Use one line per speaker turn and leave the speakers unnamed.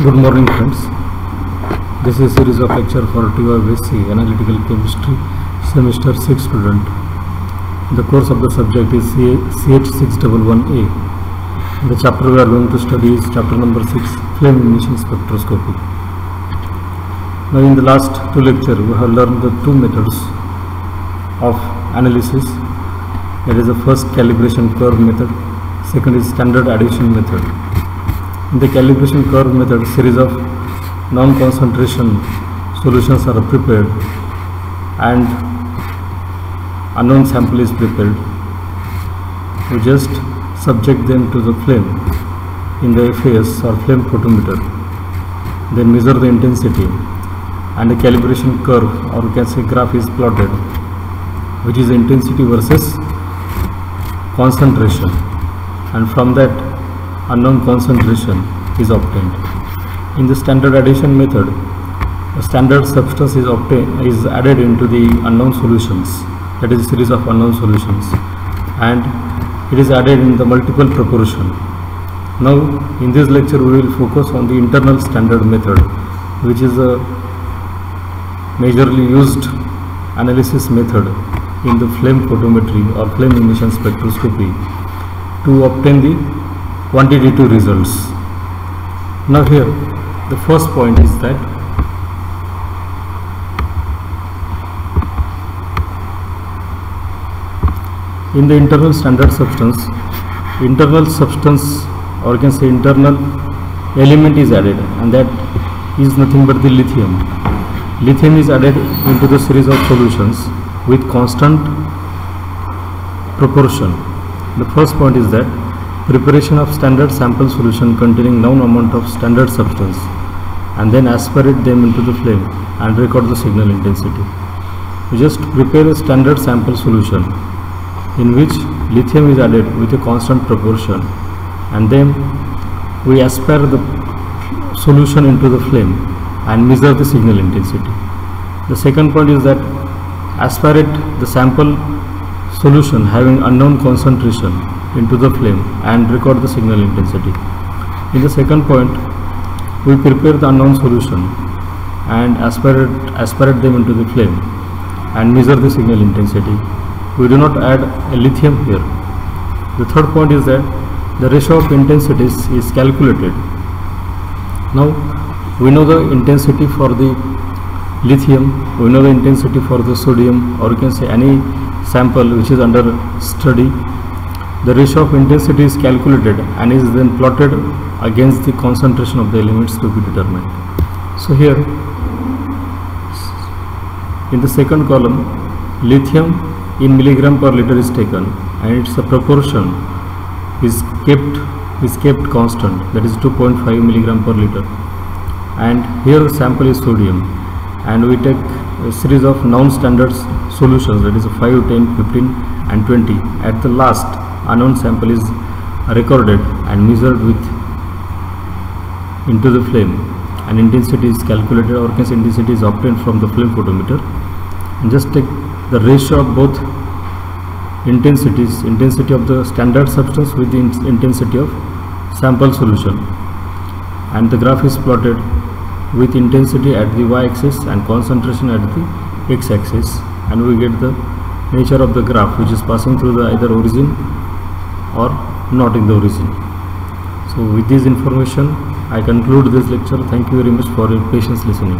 Good morning friends. This is a series of lecture for F.E.S Analytical Chemistry Semester 6 student. The course of the subject is CH611A. The chapter we are going to study is chapter number 6, Flame Emission Spectroscopy. Now in the last two lectures we have learned the two methods of analysis. That is the first calibration curve method, second is standard addition method. In the calibration curve method, series of non-concentration solutions are prepared and unknown sample is prepared. We just subject them to the flame in the F.E.S or flame photometer, then measure the intensity, and a calibration curve, or you can say graph, is plotted, which is intensity versus concentration, and from that unknown concentration is obtained. In the standard addition method, a standard substance is added into the unknown solutions, that is a series of unknown solutions, and it is added in the multiple proportion. Now in this lecture we will focus on the internal standard method, which is a majorly used analysis method in the flame photometry or flame emission spectroscopy to obtain the quantitative results. Now here the first point is that in the internal standard substance, or you can say internal element is added, and that is nothing but the lithium. Lithium is added into the series of solutions with constant proportion. The first point is that preparation of standard sample solution containing known amount of standard substance, and then aspirate them into the flame and record the signal intensity. We just prepare a standard sample solution in which lithium is added with a constant proportion, and then we aspire the solution into the flame and measure the signal intensity. The second point is that aspirate the sample solution having unknown concentration into the flame and record the signal intensity. In the second point, we prepare the unknown solution and aspirate them into the flame and measure the signal intensity. We do not add a lithium here. The third point is that the ratio of intensities is calculated. Now we know the intensity for the lithium, we know the intensity for the sodium, or you can say any sample which is under study. The ratio of intensity is calculated and is then plotted against the concentration of the elements to be determined. So here in the second column, lithium in milligram per liter is taken, and its proportion is kept constant, that is 2.5 milligram per liter. And here the sample is sodium, and we take a series of non-standard solutions, that is 5, 10, 15 and 20. At the last, unknown sample is recorded and measured into the flame, and intensity is calculated, or intensity is obtained from the flame photometer. And just take the ratio of both intensities, intensity of the standard substance with the intensity of sample solution, and the graph is plotted with intensity at the y-axis and concentration at the x-axis, and we get the nature of the graph, which is passing through the either origin or not in the origin. So with this information I conclude this lecture. Thank you very much for your patience listening.